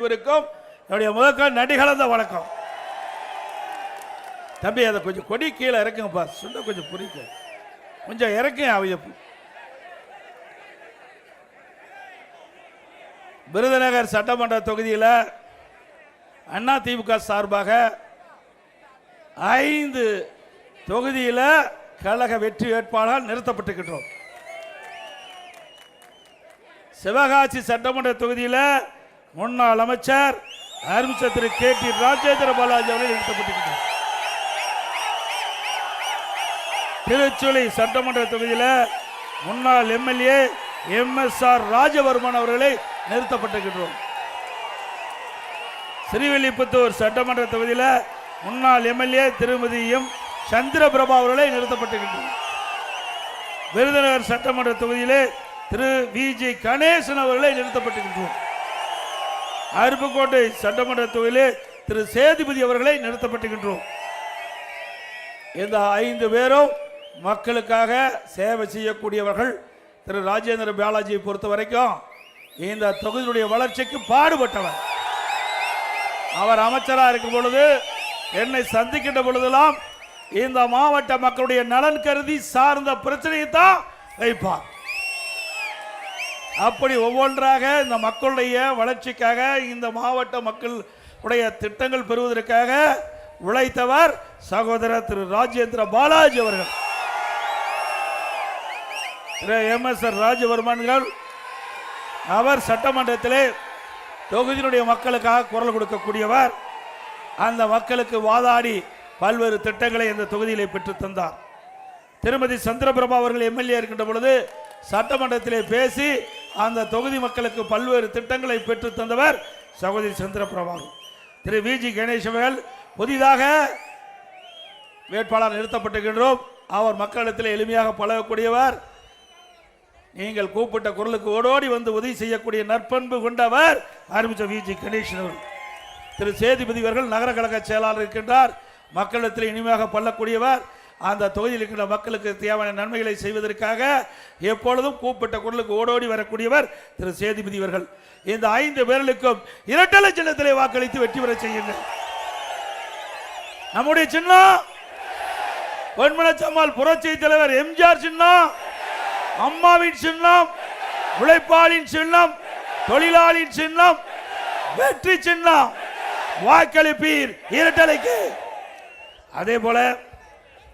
என்னுடைய முதற்கால் நடிகலந்த வணக்கம். தம்பி அதை கொஞ்சம் கொடி கீழே இறக்குங்கப்பா, சொன்ன கொஞ்சம் புரிக்க கொஞ்சம் இறக்குங்க. அவைய விருதுநகர் சட்டமன்ற தொகுதியில் அண்ணா திமுக சார்பாக 5 தொகுதியில் கழக வெற்றி வேட்பாளர் நிறுத்தப்பட்டிருக்கின்றோம். சிவகாசி சட்டமன்ற தொகுதியில் முன்னாள் அமைச்சர் அருமைச்சர் திரு KT ராஜேந்திர பாலாஜி அவர்கள் நிறுத்தப்பட்டிருக்கிறார். திருச்சுழி சட்டமன்ற தொகுதியில் முன்னாள் MLA MSR ராஜவர்மன் அவர்களை நிறுத்தப்பட்டிருக்கின்றோம். ஸ்ரீவில்லிபுத்தூர் சட்டமன்ற தொகுதியில் முன்னாள் MLA திருமதி M சந்திரபிரபா அவர்களை நிறுத்தப்பட்டிருக்கின்றோம். விருதுநகர் சட்டமன்ற தொகுதியிலே திரு VG கணேசன் அவர்களை நிறுத்தப்பட்டிருக்கின்றோம். அருப்புக்கோட்டை சட்டமன்ற தொகுதியிலே திரு சேதுபதி அவர்களை நிறுத்தப்பட்டிருக்கின்றோம். இந்த 5 பேரும் மக்களுக்காக சேவை செய்யக்கூடியவர்கள். திரு ராஜேந்திர பாலாஜியை பொறுத்த வரைக்கும் இந்த தொகுதியுடைய வளர்ச்சிக்கு பாடுபட்டவர். அவர் அமைச்சராக இருக்கும் பொழுது என்னை சந்திக்கின்ற பொழுதெல்லாம் இந்த மாவட்ட மக்களுடைய நலன் கருதி சார்ந்த பிரச்சனையை தான் வைப்பார். அப்படி ஒவ்வொன்றாக இந்த மக்களுடைய வளர்ச்சிக்காக, இந்த மாவட்ட மக்களுடைய திட்டங்கள் பெறுவதற்காக உழைத்தவர் சகோதரர் திரு ராஜேந்திர பாலாஜி அவர்கள். திரு MSR ராஜவர்மன்கள் அவர் சட்டமன்றத்திலே தொகுதியினுடைய மக்களுக்காக குரல் கொடுக்கக்கூடியவர். அந்த மக்களுக்கு வாதாடி பல்வேறு திட்டங்களை இந்த தொகுதியிலே பெற்று தந்தார். திருமதி சந்திரபிரபா அவர்கள் MLA இருக்கின்ற பொழுது சட்டமன்றத்திலே பேசி அந்த தொகுதி மக்களுக்கு பல்வேறு திட்டங்களை பெற்று தந்தவர் சகோதரி சந்திரபிரபா. திரு VG கணேசன் புதிதாக வேட்பாளர் நிறுத்தப்பட்டிருக்கின்றோம். அவர் மக்களிடத்தில் எளிமையாக பழகக்கூடியவர். நீங்கள் கூப்பிட்ட குரலுக்கு ஓடோடி வந்து உதவி செய்யக்கூடிய நற்பண்பு கொண்டவர் ஆரம்பித்த VG கணேசன் அவர்கள். திரு சேதுபதி அவர்கள் நகர கழக செயலாளர் இருக்கின்றார். மக்களிடத்தில் இனிமையாக பள்ளக்கூடியவர். அந்த தொகுதியில் இருக்கின்ற மக்களுக்கு தேவையான நன்மைகளை செய்வதற்காக எப்பொழுதும் கூப்பிட்ட குரலுக்கு ஓடோடி வரக்கூடியவர் திரு சேதுபதி அவர்கள். இந்த 5 பேர்களுக்கும் இரட்டலை சின்னத்திலே வாக்களித்து வெற்றி பெற செய்யுங்கள். நம்முடைய சின்னம் பொன்மனச்சம்மாள் புரட்சி தலைவர் MGR சின்னம், அம்மாவின் சின்னம், உழைப்பாளின் சின்னம், தொழிலாளியின் சின்னம், வெற்றி சின்னம். வாக்களிப்பீர் இரட்டலைக்கு. அதே போல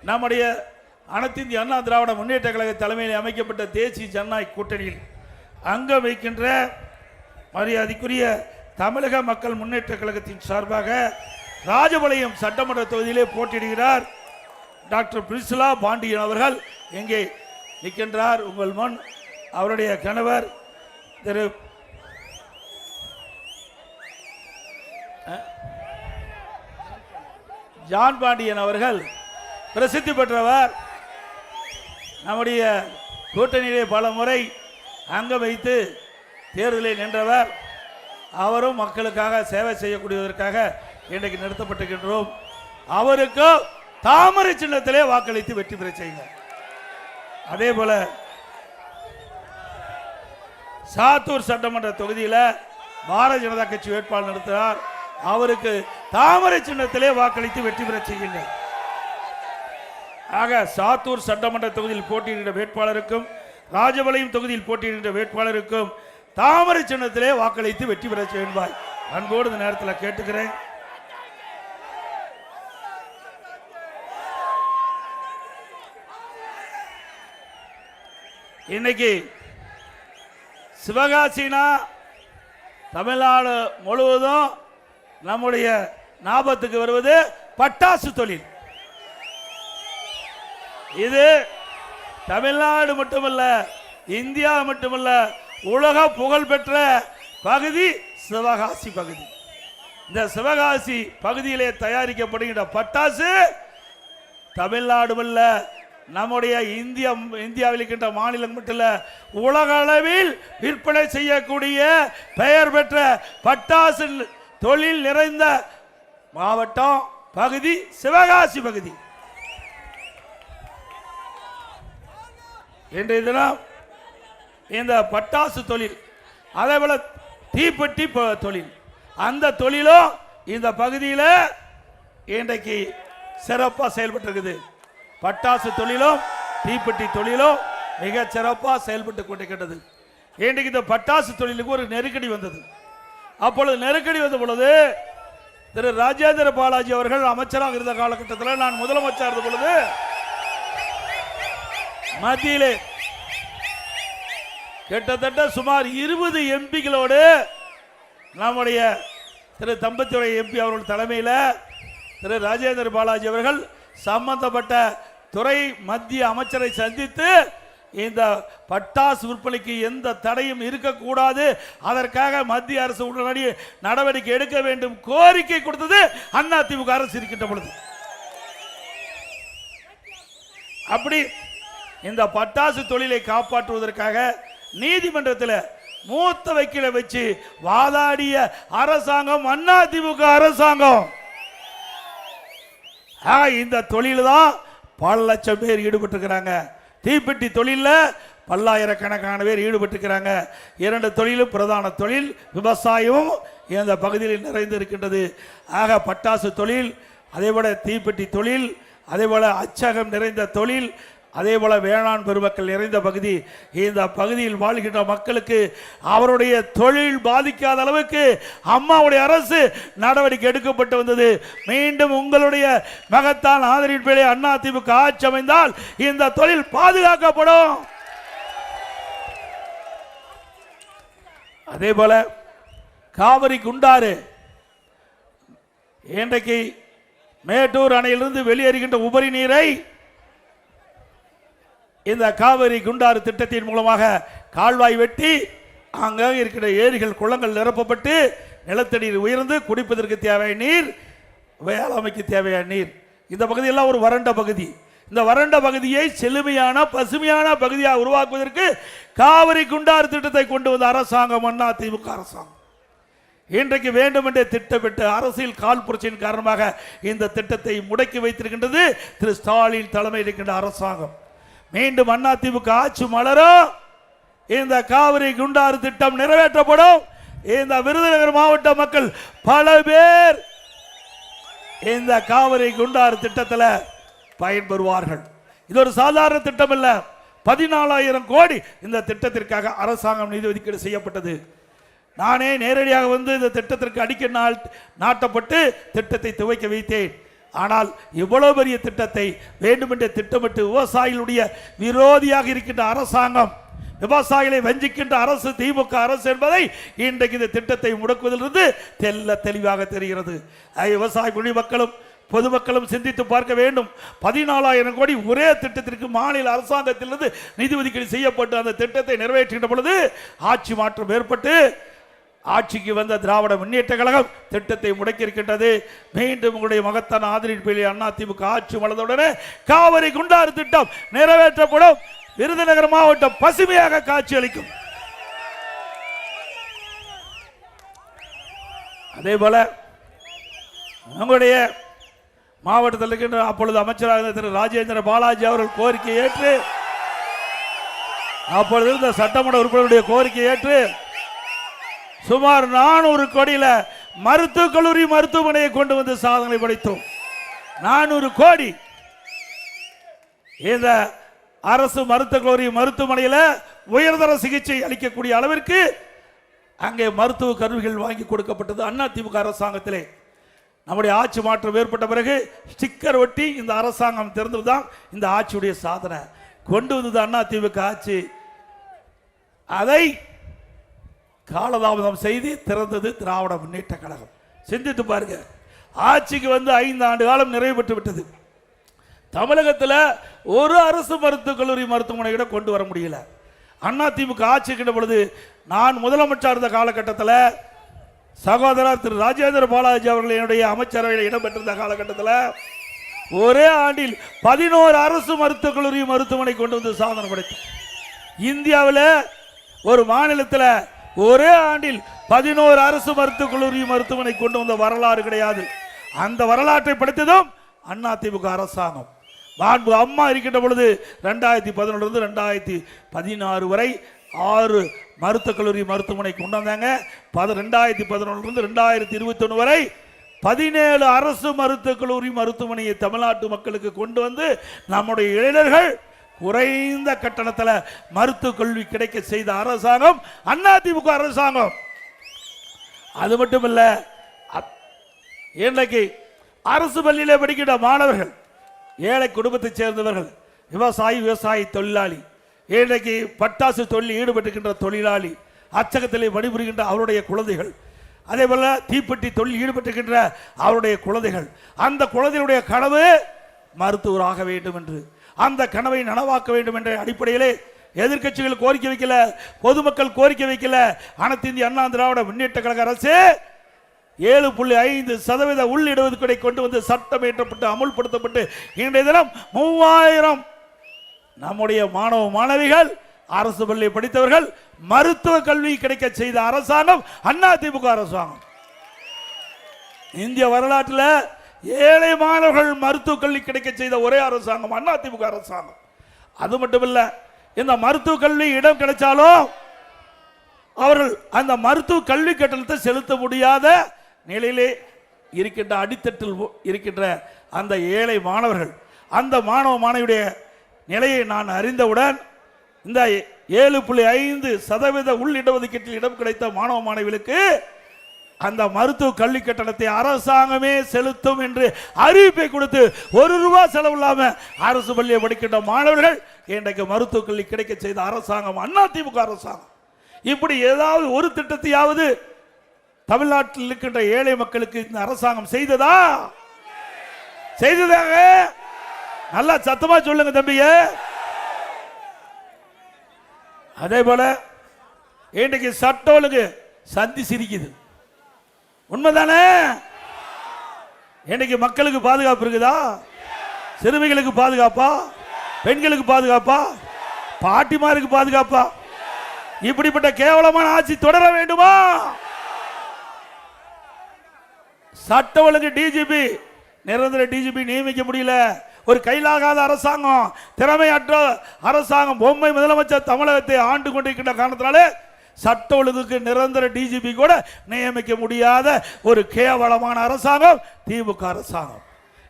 நம்முடைய அனைத்து இந்திய அண்ணா திராவிட முன்னேற்ற கழக தலைமையில் அமைக்கப்பட்ட தேசிய ஜனநாயக கூட்டணியில் அங்கம் வைக்கின்ற மரியாதைக்குரிய தமிழக மக்கள் முன்னேற்ற கழகத்தின் சார்பாக ராஜபாளையம் சட்டமன்ற தொகுதியிலே போட்டியிடுகிறார் டாக்டர் பிரிசிலா பாண்டியன் அவர்கள். எங்கே நிற்கின்றார் உங்கள் முன் அவருடைய கணவர் திரு ஜான் பாண்டியன் அவர்கள். பிரசித்தி பெற்றவர். நம்முடைய கூட்டணியிலே பல முறை அங்க வைத்து தேர்தலில் நின்றவர். அவரும் மக்களுக்காக சேவை செய்யக்கூடியதற்காக இன்றைக்கு நிறுத்தப்பட்டிருக்கின்றோம். அவருக்கு தாமரை சின்னத்திலே வாக்களித்து வெற்றி பெற செய்யுங்க. அதே போல சாத்தூர் சட்டமன்ற தொகுதியில் பாரதிய ஜனதா கட்சி வேட்பாளர் நிறுத்தினார். அவருக்கு தாமரை சின்னத்திலே வாக்களித்து வெற்றி பெற செய்யுங்கள். ஆக சாத்தூர் சட்டமன்ற தொகுதியில் போட்டியிடுகின்ற வேட்பாளருக்கும் ராஜபாளையம் தொகுதியில் போட்டியிடுகின்ற வேட்பாளருக்கும் தாமரை சின்னத்திலே வாக்களித்து வெற்றி பெற செய்வாய் அன்போடு இந்த நேரத்தில் கேட்டுக்கிறேன். இன்னைக்கு சிவகாசினா தமிழ்நாடு முழுவதும் நம்முடைய ஞாபகத்துக்கு வருவது பட்டாசு தொழில். இது தமிழ்நாடு மட்டுமல்ல, இந்தியா மட்டுமல்ல, உலக புகழ் பெற்ற பகுதி சிவகாசி பகுதி. இந்த சிவகாசி பகுதியிலே தயாரிக்கப்படுகின்ற பட்டாசு தமிழ்நாடு நம்முடைய இந்தியாவில் இருக்கின்ற மாநிலம் மட்டும் இல்ல, உலக அளவில் விற்பனை செய்யக்கூடிய பெயர் பெற்ற பட்டாசு தொழில் நிறைந்த மாவட்டம் பகுதி சிவகாசி பகுதி. இன்றைய தினம் இந்த பட்டாசு தொழில், அதே போல தீப்பெட்டி தொழில், அந்த தொழிலும் இந்த பகுதியில் இன்றைக்கு சிறப்பாக செயல்பட்டு இருக்குது. பட்டாசு தொழிலும் தீப்பெட்டி தொழிலும் மிக சிறப்பாக செயல்பட்டு கொண்டிருக்கிறது. இன்றைக்கு இந்த பட்டாசு தொழிலுக்கு ஒரு நெருக்கடி வந்தது. அப்பொழுது நெருக்கடி வந்த பொழுது திரு ராஜேந்திர பாலாஜி அவர்கள் அமைச்சராக இருந்த காலகட்டத்தில், நான் முதலமைச்சர் இருந்த பொழுது மத்தியிலே கிட்டத்தட்ட சுமார் 20 எம்பிகளோடு நம்முடைய திரு தம்பத்துறை எம்பி அவர்கள் தலைமையில் திரு ராஜேந்திர பாலாஜி அவர்கள் சம்பந்தப்பட்ட துறை மத்திய அமைச்சரை சந்தித்து இந்த பட்டாசு விற்பனைக்கு எந்த தடையும் இருக்கக்கூடாது, அதற்காக மத்திய அரசு உடனடி நடவடிக்கை எடுக்க வேண்டும் கோரிக்கை கொடுத்தது அதிமுக அரசு இருக்கின்ற பொழுது. அப்படி இந்த பட்டாசு தொழிலை காப்பாற்றுவதற்காக நீதிமன்றத்தில் மூத்த வக்கீலை வச்சு வாதாடிய அரசாங்கம் அதிமுக அரசாங்கம். இந்த தொழில் தான் பல லட்சம் பேர் ஈடுபட்டிருக்கிறாங்க. தீப்பெட்டி தொழிலில் பல்லாயிரக்கணக்கான பேர் ஈடுபட்டிருக்கிறாங்க. 2 தொழிலும் பிரதான தொழில், விவசாயமும் இந்த பகுதியில் நிறைந்து இருக்கின்றது. ஆக பட்டாசு தொழில், அதேபோல தீப்பெட்டி தொழில், அதேபோல அச்சகம் நிறைந்த தொழில், அதேபோல வேளாண் பெருமக்கள் நிறைந்த பகுதி. இந்த பகுதியில் வாழ்கின்ற மக்களுக்கு அவருடைய தொழில் பாதிக்காத அளவுக்கு அம்மாவுடைய அரசு நடவடிக்கை எடுக்கப்பட்டு வந்தது. மீண்டும் உங்களுடைய மகத்தான் ஆதரவின் பேரை அதிமுக ஆட்சி அமைந்தால் இந்த தொழில் பாதுகாக்கப்படும். அதேபோல காவிரி குண்டாறு இன்றைக்கு மேட்டூர் அணையிலிருந்து வெளியேறுகின்ற உபரி நீரை இந்த காவிரி குண்டாறு திட்டத்தின் மூலமாக கால்வாய் வெட்டி அங்கே இருக்கிற ஏரிகள் குளங்கள் நிரப்பப்பட்டு நிலத்தடி உயர்ந்து குடிப்பதற்கு தேவையான நீர், வேளாண்மைக்கு தேவையான நீர். இந்த பகுதியெல்லாம் ஒரு வறண்ட பகுதி. இந்த வறண்ட பகுதியை செழுமையான பசுமையான பகுதியாக உருவாக்குவதற்கு காவிரி குண்டாறு திட்டத்தை கொண்டு வந்த அரசாங்கம் அதிமுக அரசாங்கம். இன்றைக்கு வேண்டுமென்றே திட்டமிட்டு அரசியல் காழ்ப்புணர்ச்சியின் காரணமாக இந்த திட்டத்தை முடக்கி வைத்திருக்கின்றது திரு ஸ்டாலின் தலைமையில் இருக்கின்ற அரசாங்கம். மீண்டும் அதிமுக ஆட்சி மலரும், இந்த காவிரி குண்டாறு திட்டம் நிறைவேற்றப்படும். இந்த விருதுநகர் மாவட்ட மக்கள் பல பேர் இந்த காவிரி குண்டாறு திட்டத்தில் பயன்பெறுவார்கள். இது ஒரு சாதாரண திட்டம் இல்ல. 14,000 கோடி இந்த திட்டத்திற்காக அரசாங்கம் நிதி ஒதுக்கீடு செய்யப்பட்டது. நானே நேரடியாக வந்து இந்த திட்டத்திற்கு அடிக்கல் நாட்டப்பட்டு திட்டத்தை துவக்கி வைத்தேன். ஆனால் இவ்வளவு பெரிய திட்டத்தை வேண்டுமென்றே திட்டமிட்டு விவசாயிகளுடைய விரோதியாக இருக்கின்ற அரசாங்கம், விவசாயிகளை வஞ்சிக்கின்ற அரசு திமுக அரசு என்பதை இன்றைக்கு இந்த திட்டத்தை முடக்குவதிலிருந்து தெளிவாக தெரிகிறது. விவசாய குடிமக்களும் பொதுமக்களும் சிந்தித்து பார்க்க வேண்டும். 14,000 கோடி ஒரே திட்டத்திற்கு மாநில அரசாங்கத்திலிருந்து நிதி ஒதுக்கீடு செய்யப்பட்டு அந்த திட்டத்தை நிறைவேற்றுகின்ற பொழுது ஆட்சி மாற்றம் ஏற்பட்டு ஆட்சிக்கு வந்த திராவிட முன்னேற்ற கழகம் திட்டத்தை முடக்கி இருக்கின்றது. மீண்டும் உங்களுடைய மகத்தான ஆதரவின் பேரில் அதிமுக ஆட்சி வளர்ந்தவுடனே காவிரி குண்டாறு திட்டம் நிறைவேற்றப்படும். விருதுநகர் மாவட்டம் பசுமையாக காட்சியளிக்கும். அதே போல உங்களுடைய மாவட்டத்தில் இருக்கின்ற அப்பொழுது அமைச்சராக திரு ராஜேந்திர பாலாஜி அவர்கள் கோரிக்கை ஏற்று, அப்பொழுது இருந்த சட்டமன்ற உறுப்பினருடைய கோரிக்கை ஏற்று சுமார் 400 கோடியில் மருத்துவக் கல்லூரி மருத்துவமனையை கொண்டு வந்து சாதனை படைத்தோம். 400 கோடி இந்த அரசு மருத்துவக் கல்லூரி மருத்துவமனையில் உயர்தர சிகிச்சை அளிக்கக்கூடிய அளவிற்கு அங்கே மருத்துவ கருவிகள் வாங்கி கொடுக்கப்பட்டது அதிமுக அரசாங்கத்திலே. நம்முடைய ஆட்சி மாற்றம் ஏற்பட்ட பிறகு ஸ்டிக்கர் ஒட்டி இந்த அரசாங்கம் திறந்ததுதான் இந்த ஆட்சியுடைய சாதனை. கொண்டு வந்தது அதிமுக ஆட்சி. அதை காலதாமதம் செய்து திறந்தது திராவிட முன்னேற்ற கழகம். சிந்தித்து பாருங்க. ஆட்சிக்கு வந்து 5 ஆண்டு காலம் நிறைவு பெற்று விட்டது. தமிழகத்தில் ஒரு அரசு மருத்துவக் கல்லூரி மருத்துவமனை கூட கொண்டு வர முடியல. அதிமுக ஆட்சிக்கின்ற பொழுது நான் முதலமைச்சர் இருந்த காலகட்டத்தில் சகோதரர் திரு ராஜேந்திர பாலாஜி அவர்கள் என்னுடைய அமைச்சரவையில் இடம்பெற்றிருந்த காலகட்டத்தில் ஒரே ஆண்டில் 11 அரசு மருத்துவக் கல்லூரி மருத்துவமனை கொண்டு வந்து சாதனை படைத்தோம். இந்தியாவில் ஒரு மாநிலத்தில் ஒரே ஆண்டில் 11 அரசு மருத்துவக் கல்லூரி மருத்துவமனை கொண்டு வந்த வரலாறு கிடையாது. அந்த வரலாற்றை படைத்ததும் அதிமுக அரசாங்கம். அம்மா இருக்கின்ற பொழுது 2011 2016 வரை 6 மருத்துவக் கல்லூரி மருத்துவமனை கொண்டு வந்தாங்க. 2011 2021 வரை 17 அரசு மருத்துவக் கல்லூரி மருத்துவமனையை தமிழ்நாட்டு மக்களுக்கு கொண்டு வந்து நம்முடைய இளைஞர்கள் குறைந்த கட்டணத்தில் மருத்துவ கல்வி கிடைக்க செய்த அரசாங்கம் அதிமுக அரசாங்கம். அது மட்டுமல்ல, இன்றைக்கு அரசு பள்ளியிலே படிக்கின்ற மாணவர்கள், ஏழை குடும்பத்தைச் சேர்ந்தவர்கள், விவசாயி தொழிலாளி, இன்றைக்கு பட்டாசு தொழில் ஈடுபட்டுகின்ற தொழிலாளி, அச்சகத்திலே பணிபுரிகின்ற அவருடைய குழந்தைகள், அதே போல தீப்பெட்டி தொழில் ஈடுபட்டுகின்ற அவருடைய குழந்தைகள், அந்த குழந்தைகளுடைய கனவு மருத்துவராக வேண்டும் என்று, அந்த கனவை நனவாக்க வேண்டும் என்ற அடிப்படையிலே எதிர்க்கட்சிகள் கோரிக்கை வைக்கல, பொதுமக்கள் கோரிக்கை வைக்கல. அனைத்து இந்திய அண்ணா திராவிட முன்னேற்ற கழக அரசு 7.5% உள் இடஒதுக்கீடை கொண்டு வந்து சட்டம் இயற்றப்பட்டு அமுல்படுத்தப்பட்டு இன்றைய தினம் 3000 நம்முடைய மாணவ மாணவிகள், அரசு பள்ளி படித்தவர்கள் மருத்துவ கல்வி கிடைக்க செய்த அரசாங்கம் அதிமுக அரசாங்கம். இந்திய வரலாற்றில் ஏழை மாணவர்கள் மருத்துவ கல்வி கிடைக்க செய்த ஒரே அரசாங்கம் அதிமுக அரசாங்கம். அது மட்டுமல்ல, இந்த மருத்துவ கல்வி இடம் கிடைச்சாலும் அவர்கள் அந்த மருத்துவ கல்வி கட்டணத்தை செலுத்த முடியாத நிலையிலே இருக்கின்ற அடித்தட்டில் இருக்கின்ற அந்த ஏழை மாணவர்கள், அந்த மாணவ மாணவியுடைய நிலையை நான் அறிந்தவுடன் இந்த 7.5% உள் இடஒதுக்கீட்டில் இடம் கிடைத்த மாணவ மாணவிகளுக்கு அந்த மருத்துவ கல்வி கட்டணத்தை அரசாங்கமே செலுத்தும் என்று அறிவிப்பை கொடுத்து ₹1 செலவு இல்லாமல் அரசு பள்ளியை படிக்கின்ற மாணவர்கள் இன்றைக்கு மருத்துவ கல்வி கிடைக்க செய்த அரசாங்கம் அதிமுக அரசாங்கம். இப்படி ஏதாவது ஒரு திட்டத்தையாவது தமிழ்நாட்டில் இருக்கின்ற ஏழை மக்களுக்கு இந்த அரசாங்கம் செய்ததா? செய்ததாக நல்லா சத்தமா சொல்லுங்க தம்பிய. அதே போல இன்றைக்கு சட்ட ஒழுங்கு சந்தி சிரிக்குது, உண்மைதானே? இன்னைக்கு மக்களுக்கு பாதுகாப்பு இருக்குதா? சிறுமிகளுக்கு பாதுகாப்பா? பெண்களுக்கு பாதுகாப்பா? பாட்டிமாருக்கு பாதுகாப்பா? இப்படிப்பட்ட கேவலமான ஆட்சி தொடர வேண்டுமா? சட்ட ஒழுங்கு டிஜிபி, நிரந்தர டிஜிபி நியமிக்க முடியல. ஒரு கையிலாகாத அரசாங்கம், திறமையற்ற அரசாங்கம், பொம்மை முதலமைச்சர் தமிழகத்தை ஆண்டு கொண்டிருக்கின்ற காரணத்தினாலே சட்ட ஒழுங்குக்கு நிரந்தர டிஜிபி கூட நியமிக்க முடியாத ஒரு கேவலமான அரசாங்கம் திமுக அரசாங்கம்.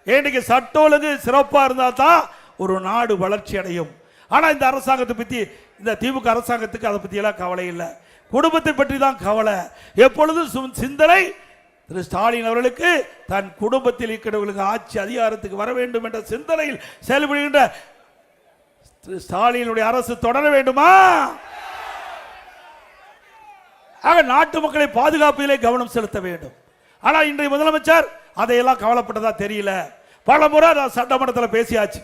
இன்னைக்கு சட்ட ஒழுங்கு சிறப்பாக இருந்தால் தான் ஒரு நாடு வளர்ச்சி அடையும். ஆனால் இந்த அரசாங்கத்தை பற்றி, இந்த திமுக அரசாங்கத்துக்கு அதை பற்றியெல்லாம் கவலை இல்லை, குடும்பத்தை பற்றி தான் கவலை. எப்பொழுதும் சிந்தனை திரு ஸ்டாலின் அவர்களுக்கு தன் குடும்பத்தில் இருக்கிறவர்களுக்கு ஆட்சி அதிகாரத்துக்கு வர வேண்டும் என்ற சிந்தனையில் செயல்படுகின்ற திரு ஸ்டாலினுடைய அரசு தொடர வேண்டுமா? ஆக நாட்டு மக்களை பாதுகாப்பதிலே கவனம் செலுத்த வேண்டும். ஆனால் இன்றைய முதலமைச்சர் அதையெல்லாம் கவலைப்பட்டதா தெரியல. பல முறை சட்டமன்றத்தில் பேசியாச்சு,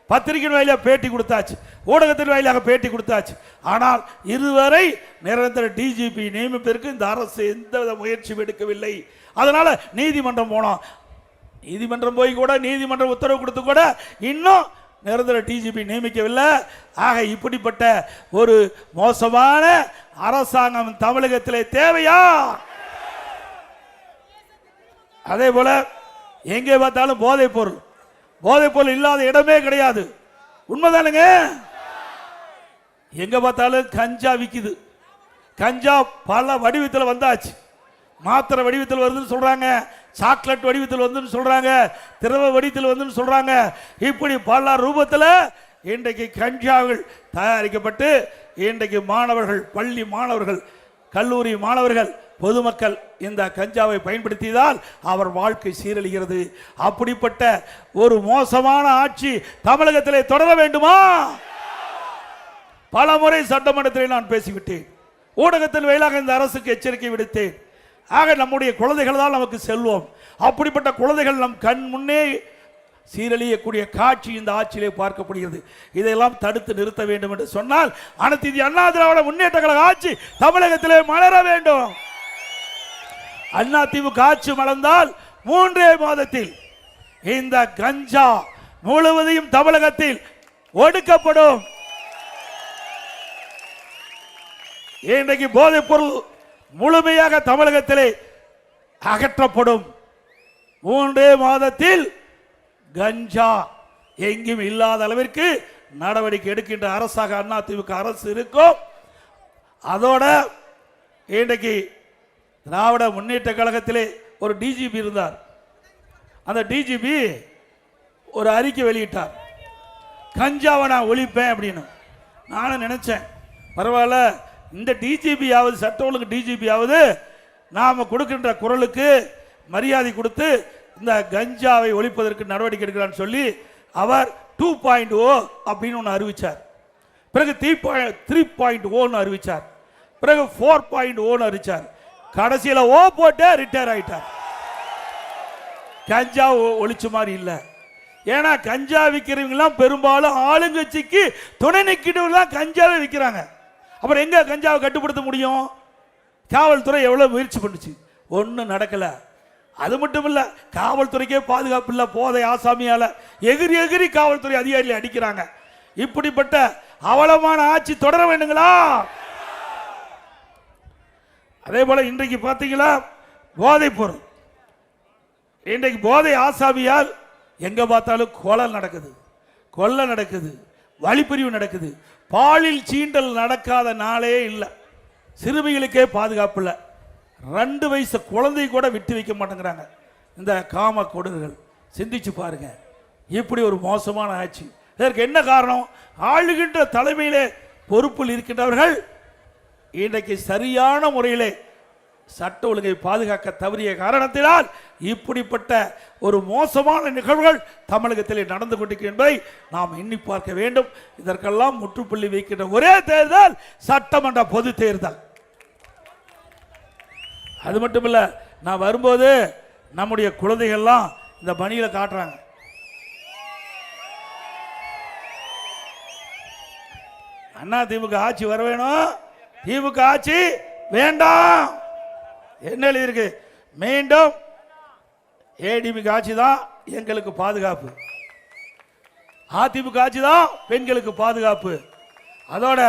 பத்திரிகையின் வாயிலாக பேட்டி கொடுத்தாச்சு, ஊடகத்தின் வாயிலாக பேட்டி கொடுத்தாச்சு. ஆனால் இதுவரை நிரந்தர டிஜிபி நியமிப்பதற்கு இந்த அரசு எந்தவித முயற்சியும் எடுக்கவில்லை. அதனால நீதிமன்றம் போனோம், நீதிமன்றம் போய் கூட நீதிமன்றம் உத்தரவு கொடுத்து கூட இன்னும் நிரந்தர டிஜிபி நியமிக்கவில்லை. ஆக இப்படிப்பட்ட ஒரு மோசமான அரசாங்கம் தமிழகத்திலே தேவையா? அதே போல எங்கே பார்த்தாலும் போதைப் பொருள் இல்லாத இடமே கிடையாது, உண்மைதானுங்க? எங்க பார்த்தாலும் கஞ்சா விக்குது. கஞ்சா பல வடிவத்தில் வந்தாச்சு. மாத்திரை வடிவத்தில் வருதுன்னு சொல்றாங்க, சாக்லேட் வடிவத்தில் வந்துன்னு சொல்றாங்க, திரவ வடிவத்தில் வந்துன்னு சொல்றாங்க. இப்படி பல ரூபத்தில் இன்றைக்கு கஞ்சாவில் தயாரிக்கப்பட்டு இன்றைக்கு மாணவர்கள், பள்ளி மாணவர்கள், கல்லூரி மாணவர்கள், பொதுமக்கள் இந்த கஞ்சாவை பயன்படுத்தியதால் அவர் வாழ்க்கை சீரழிகிறது. அப்படிப்பட்ட ஒரு மோசமான ஆட்சி தமிழகத்திலே தொடர வேண்டுமா? பல முறை சட்டமன்றத்தில் நான் பேசிவிட்டேன், ஊடகத்தின் வாயிலாக இந்த அரசுக்கு எச்சரிக்கை விடுத்தேன். ஆக நம்முடைய குழந்தைகள் தான் நமக்கு செல்வம். அப்படிப்பட்ட குழந்தைகள் நம் கண் முன்னே சீரழியக்கூடிய காட்சி இந்த ஆட்சியிலே பார்க்கப்படுகிறது. இதையெல்லாம் தடுத்து நிறுத்த வேண்டும் என்று சொன்னால் அனைத்து இந்திய அண்ணா திராவிட முன்னேற்ற கழக ஆட்சி தமிழகத்திலே மலர வேண்டும். அண்ணா திமுக ஆட்சி மலர்ந்தால் 3 மாதத்தில் இந்த கஞ்சா முழுவதையும் தமிழகத்தில் ஒடுக்கப்படும். இன்றைக்கு போதைப் பொருள் முழுமையாக தமிழகத்திலே அகற்றப்படும். 3 மாதத்தில் கஞ்சா எங்கும் இல்லாத அளவிற்கு நடவடிக்கை எடுக்கின்ற அரசாக அதிமுக அரசு இருக்கும். அதோட இன்றைக்கு திராவிட முன்னேற்ற கழகத்திலே ஒரு டிஜிபி இருந்தார். அந்த டிஜிபி ஒரு அறிக்கை வெளியிட்டார், கஞ்சாவை நான் ஒழிப்பேன் அப்படின்னு. நானும் நினைச்சேன், பரவாயில்ல, இந்த டிஜிபியாவது, சட்ட ஒழுங்கு டிஜிபியாவது நாம் கொடுக்கின்ற குரலுக்கு மரியாதை கொடுத்து இந்த கஞ்சாவை ஒழிப்பதற்கு நடவடிக்கை எடுக்கிறான்னு சொல்லி அவர் 2.0 அப்படின்னு ஒன்று அறிவித்தார். பிறகு 3.0 அறிவித்தார். பிறகு 4.0 அறிவித்தார். கடைசியில் ஓ போட்டு ரிட்டையர் ஆயிட்டார். கஞ்சா ஒழிச்ச மாதிரி இல்லை. ஏன்னா கஞ்சா விற்கிறவங்கலாம் பெரும்பாலும் ஆளுங்கட்சிக்கு துணை நிற்கிறவங்களாம் கஞ்சாவை விற்கிறாங்க. அப்புறம் எங்க கஞ்சாவை கட்டுப்படுத்த முடியும்? காவல்துறை எவ்வளவு முயற்சி பண்ணுச்சு, ஒன்றும் நடக்கல. அது மட்டும் இல்ல, காவல்துறைக்கே பாதுகாப்பு இல்லை. போதை ஆசாமியால எகிரி எகிரி காவல்துறை அதிகாரிகளை அடிக்கிறாங்க. இப்படிப்பட்ட அவலமான ஆட்சி தொடர வேண்டுங்களா? அதே போல இன்றைக்கு பார்த்தீங்களா, போதைப் பொருள், இன்றைக்கு போதை ஆசாமியால் எங்க பார்த்தாலும் கொலை நடக்குது, கொலை நடக்குது, வழிப்பிரிவு நடக்குது. பாலில் சீண்டல் நடக்காத நாளே இல்லை. சிறுமிகளுக்கே பாதுகாப்பு இல்லை. 2 வயசு குழந்தை கூட விட்டு வைக்க மாட்டேங்கிறாங்க இந்த காம கொடுகள். சிந்திச்சு பாருங்க, இப்படி ஒரு மோசமான ஆட்சி. இதற்கு என்ன காரணம்? ஆளுகின்ற தலைமையிலே பொறுப்பில் இருக்கின்றவர்கள் இன்றைக்கு சரியான முறையிலே சட்ட ஒழுங்கை பாதுகாக்க தவறிய காரணத்தினால் இப்படிப்பட்ட ஒரு மோசமான நிகழ்வுகள் தமிழகத்தில் நடந்து கொண்டிருக்கிறது என்பதை நாம் எண்ணி பார்க்க வேண்டும். இதற்கெல்லாம் முற்றுப்புள்ளி வைக்கின்ற ஒரே தேர்தல் சட்டமன்ற பொது தேர்தல். அது மட்டும் இல்ல, நான் வரும்போது நம்முடைய குழந்தைகள்லாம் இந்த பணியில காட்டுறாங்க. அண்ணா திமுக ஆட்சி வர வேணும், திமுக ஆட்சி வேண்டாம். என்ன எழுதியிருக்கு? மீண்டும் ஏடிஎம்கே ஆட்சி தான் எங்களுக்கு பாதுகாப்பு, அதிமுக ஆட்சி தான் பெண்களுக்கு பாதுகாப்பு. அதோட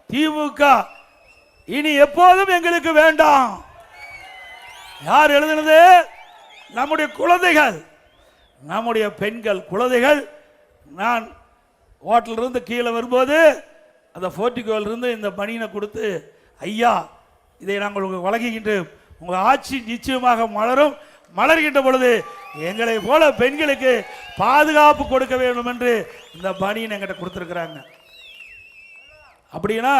திமுக இனி எப்போதும் எங்களுக்கு வேண்டாம். யார் எழுதினது? நம்முடைய குழந்தைகள், நம்முடைய பெண்கள் குழந்தைகள். நான் ஹோட்டலில் இருந்து கீழே வரும்போது அந்த போர்ட்டிகோவில் இருந்து இந்த பனியனை கொடுத்து, ஐயா இதை நாங்கள் உங்களுக்கு வழங்குகின்றோம், உங்கள் ஆட்சி நிச்சயமாக மலரும், மலர்கின்ற பொழுது எங்களை போல பெண்களுக்கு பாதுகாப்பு கொடுக்க வேண்டும் என்று இந்த பனியன் என்கிட்ட கொடுத்துருக்கிறாங்க. அப்படின்னா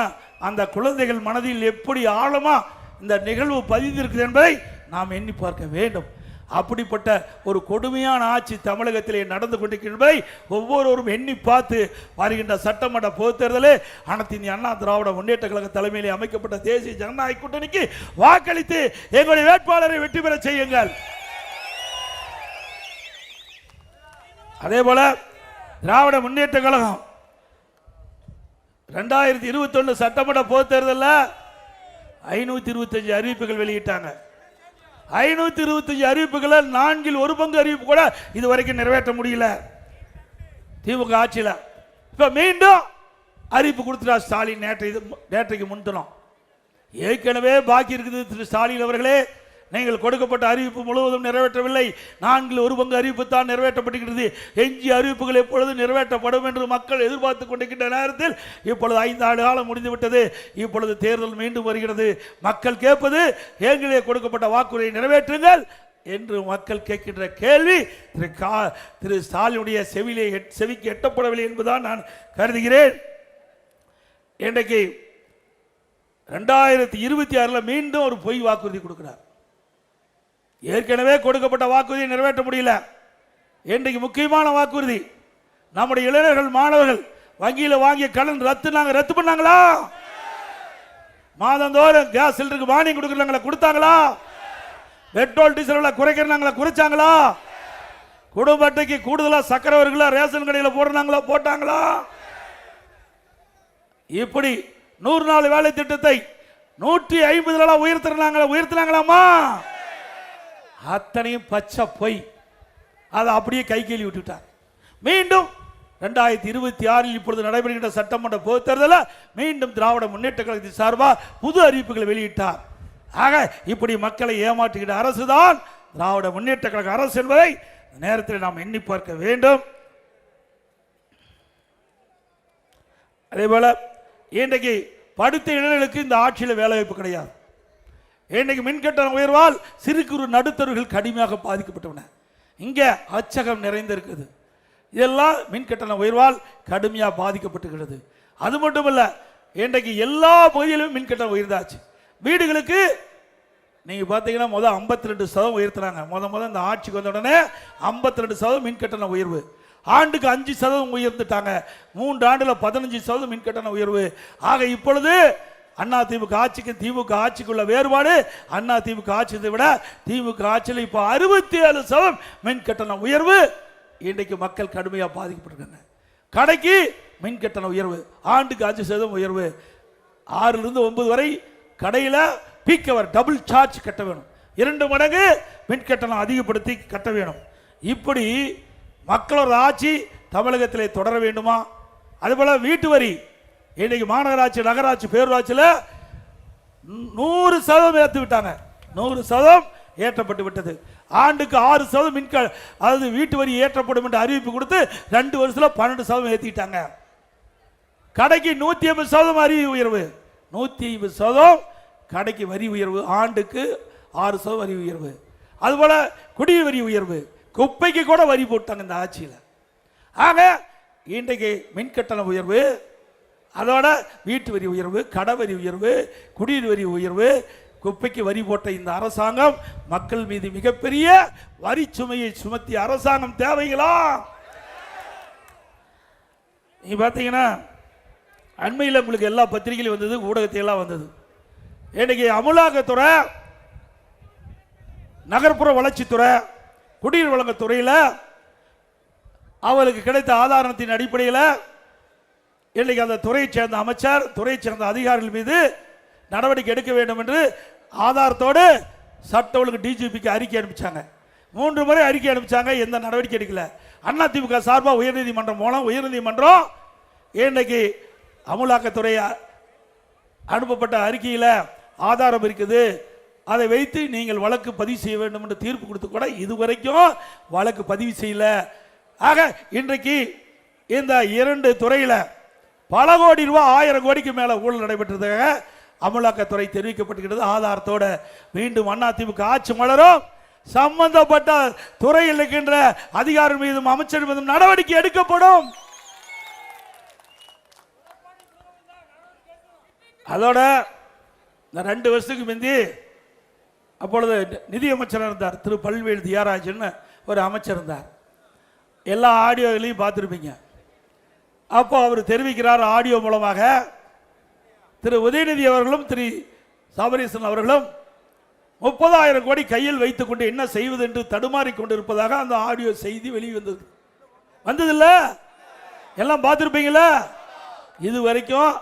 அந்த குழந்தைகள் மனதில் எப்படி ஆழமா இந்த நிகழ்வு பதிந்திருக்குது என்பதை நாம் எண்ணி பார்க்க வேண்டும். அப்படிப்பட்ட ஒரு கொடுமையான ஆட்சி தமிழகத்திலே நடந்து கொண்டிருக்கின்றதை ஒவ்வொருவரும் எண்ணி பார்த்து வருகின்ற சட்டமன்ற பொதுத் தேர்தலில் அனைத்து இந்திய அண்ணா திராவிட முன்னேற்ற கழக தலைமையிலே அமைக்கப்பட்ட தேசிய ஜனநாயக கூட்டணிக்கு வாக்களித்து எங்களுடைய வேட்பாளரை வெற்றி பெற செய்யுங்கள். அதே போல திராவிட முன்னேற்ற கழகம் 2021 சட்டமன்ற பொதுத் தேர்தலில் 525 அறிவிப்புகள் வெளியிட்டாங்க. 525 அறிவிப்புகளை 1/4 அறிவிப்பு கூட இதுவரைக்கும் நிறைவேற்ற முடியல திமுக ஆட்சியில். இப்ப மீண்டும் அறிவிப்பு கொடுத்துட்டா ஸ்டாலின். நேற்றைக்கு முன்தினம் ஏற்கனவே பாக்கி இருக்குது. திரு ஸ்டாலின் அவர்களே, நீங்கள் கொடுக்கப்பட்ட அறிவிப்பு முழுவதும் நிறைவேற்றவில்லை. 4/4 அறிவிப்பு தான் நிறைவேற்றப்பட்டிருக்கிறது. எஞ்சிய அறிவிப்புகள் எப்பொழுது நிறைவேற்றப்படும் என்று மக்கள் எதிர்பார்த்து கொண்டிருக்கின்ற நேரத்தில் இப்பொழுது 5 ஆண்டு காலம் முடிந்துவிட்டது. இப்பொழுது தேர்தல் மீண்டும் வருகிறது. மக்கள் கேட்பது, எங்களே கொடுக்கப்பட்ட வாக்குறுதியை நிறைவேற்றுங்கள் என்று மக்கள் கேட்கின்ற கேள்வி திரு ஸ்டாலினுடைய செவிக்கு எட்டப்படவில்லை என்பதுதான் நான் கருதுகிறேன். இன்றைக்கு 2026 மீண்டும் ஒரு பொய் வாக்குறுதி கொடுக்கிறார். ஏற்கனவே கொடுக்கப்பட்ட வாக்குறுதியை நிறைவேற்ற முடியல. இன்றைக்கு முக்கியமான வாக்குறுதி, நம்முடைய இளைஞர்கள் மாணவர்கள் வங்கியில் வாங்கிய கடன் ரத்து பண்ணாங்களா? மாதந்தோறும் கேஸ் சிலிண்டருக்கு மானியம் கொடுக்கறாங்களா? கொடுத்தாங்களா? பெட்ரோல் டீசல் குறைக்கிறாங்களா? குறைச்சாங்களா? குடும்ப அட்டைக்கு கூடுதலா சக்கரை வருங்களா? ரேஷன் கடையில் போடுறாங்களா? போட்டாங்களா? இப்படி 100 நாள் வேலை திட்டத்தை 150 நாளா உயர்த்தினாங்களாமா? அத்தனையும் பச்சை பொய். அதை அப்படியே கை கேள்வி விட்டுட்டார். மீண்டும் 2026 இப்பொழுது நடைபெறுகின்ற சட்டமன்ற பொதுத் தேர்தலில் மீண்டும் திராவிட முன்னேற்ற கழகத்தின் சார்பாக புது அறிவிப்புகளை வெளியிட்டார். ஆக இப்படி மக்களை ஏமாற்றுகின்ற அரசுதான் திராவிட முன்னேற்ற கழக அரசு என்பதை நேரத்தில் நாம் எண்ணி பார்க்க வேண்டும். அதே போல இன்றைக்கு படித்த இளைஞர்களுக்கு இந்த ஆட்சியில் வேலை வாய்ப்பு கிடையாது. இன்னைக்கு மின்கட்டண உயர்வால் சிறு குறு நடுத்தரவுகள் கடுமையாக பாதிக்கப்பட்டன. இங்கே அச்சகம் நிறைந்திருக்குது. இதெல்லாம் மின்கட்டண உயர்வால் கடுமையாக பாதிக்கப்பட்டுகிறது. அது மட்டுமல்ல, இன்றைக்கு எல்லா பகுதியிலும் மின்கட்டணம் உயர்ந்தாச்சு. வீடுகளுக்கு நீங்கள் பார்த்தீங்கன்னா முதல் 52% உயர்த்தினாங்க. முதல் இந்த ஆட்சிக்கு வந்த உடனே 52% மின்கட்டண உயர்வு. ஆண்டுக்கு 5% உயர்ந்துட்டாங்க. 3 ஆண்டுல 15% மின்கட்டண உயர்வு. ஆக இப்பொழுது அண்ணா திமுக ஆட்சிக்கு திமுக ஆட்சிக்குள்ள வேறுபாடு, அண்ணா திமுக ஆட்சியை விட திமுக ஆட்சியில் இப்போ 67% மின்கட்டண உயர்வு. இன்றைக்கு மக்கள் கடுமையாக பாதிக்கப்பட்டிருக்காங்க. கடைக்கு மின்கட்டண உயர்வு, ஆண்டுக்கு 5% உயர்வு. 6லிருந்து 9 வரை கடையில் பீக் அவர் டபுள் சார்ஜ் கட்ட வேணும். 2 மடங்கு மின்கட்டணம் அதிகப்படுத்தி கட்ட வேணும். இப்படி மக்களோட ஆட்சி தமிழகத்திலே தொடர வேண்டுமா? அதுபோல வீட்டு வரி இன்னைக்கு மாநகராட்சி, நகராட்சி, பேரூராட்சியில் 100% ஏற்றி விட்டாங்க. 100% ஏற்றப்பட்டு விட்டது. ஆண்டுக்கு 6% அதாவது வீட்டு வரி ஏற்றப்படும் என்று அறிவிப்பு கொடுத்து 2 வருஷத்தில் 12% ஏற்றிட்டாங்க. கடைக்கு 150% வரி உயர்வு, 150% கடைக்கு வரி உயர்வு, ஆண்டுக்கு 6% வரி உயர்வு. அதுபோல குடிநீர் வரி உயர்வு, குப்பைக்கு கூட வரி போட்டாங்க இந்த ஆட்சியில். ஆக இன்றைக்கு மின்கட்டண உயர்வு, அதோட வீட்டு வரி உயர்வு, கடை வரி உயர்வு, குடிநீர் வரி உயர்வு, குப்பைக்கு வரி போட்ட இந்த அரசாங்கம் மக்கள் மீது மிகப்பெரிய வரி சுமையை சுமத்திய அரசாங்கம் தேவைங்களா? நீ பார்த்தீங்கன்னா அண்மையில் உங்களுக்கு எல்லா பத்திரிகையிலும் வந்தது, ஊடகத்தையெல்லாம் வந்தது. இன்னைக்கு அமலாக்கத்துறை, நகர்ப்புற வளர்ச்சித்துறை, குடிநீர் வழங்கத்துறையில் அவருக்கு கிடைத்த ஆதாரத்தின் அடிப்படையில் இன்னைக்கு அந்த துறையை சேர்ந்த அமைச்சர், துறையை சேர்ந்த அதிகாரிகள் மீது நடவடிக்கை எடுக்க வேண்டும் என்று ஆதாரத்தோடு சட்ட ஒழுங்கு டிஜிபிக்கு அறிக்கை அனுப்பிச்சாங்க. 3 முறை அறிக்கை அனுப்பிச்சாங்க, எந்த நடவடிக்கை எடுக்கல. அண்ணா திமுக சார்பாக உயர்நீதிமன்றம் மூலம் உயர்நீதிமன்றம் இன்னைக்கு அமலாக்கத்துறை அனுப்பப்பட்ட அறிக்கையில் ஆதாரம் இருக்குது, அதை வைத்து நீங்கள் வழக்கு பதிவு செய்ய வேண்டும் என்று தீர்ப்பு கொடுத்து கூட இதுவரைக்கும் வழக்கு பதிவு செய்யல. ஆக இன்றைக்கு இந்த 2 துறையில் பல கோடி ரூபாய், 1000 கோடிக்கு மேல ஊழல் நடைபெற்றதாக அமலாக்கத்துறை தெரிவிக்கப்பட்டிருக்கிறது. ஆதாரத்தோட மீண்டும் அதிமுக ஆட்சி மலரும், சம்பந்தப்பட்ட துறையில் இருக்கின்ற அதிகாரி மீதும் அமைச்சர் மீதும் நடவடிக்கை எடுக்கப்படும். அதோட இந்த 2 வருஷத்துக்கு முந்தி அப்பொழுது நிதியமைச்சர் இருந்தார், திரு பல்வேல் தியாகராஜன் ஒரு அமைச்சர் இருந்தார். எல்லா ஆடியோகளையும் பார்த்துருப்பீங்க. அப்போ அவர் தெரிவிக்கிறார் ஆடியோ மூலமாக, திரு உதயநிதி அவர்களும் திரு சபரீசன் அவர்களும் 30,000 கோடி கையில் வைத்துக் கொண்டு என்ன செய்வது என்று தடுமாறி கொண்டிருப்பதாக அந்த ஆடியோ செய்தி வெளிவந்தது. வந்ததில்ல? எல்லாம் பார்த்துருப்பீங்களா? இது வரைக்கும்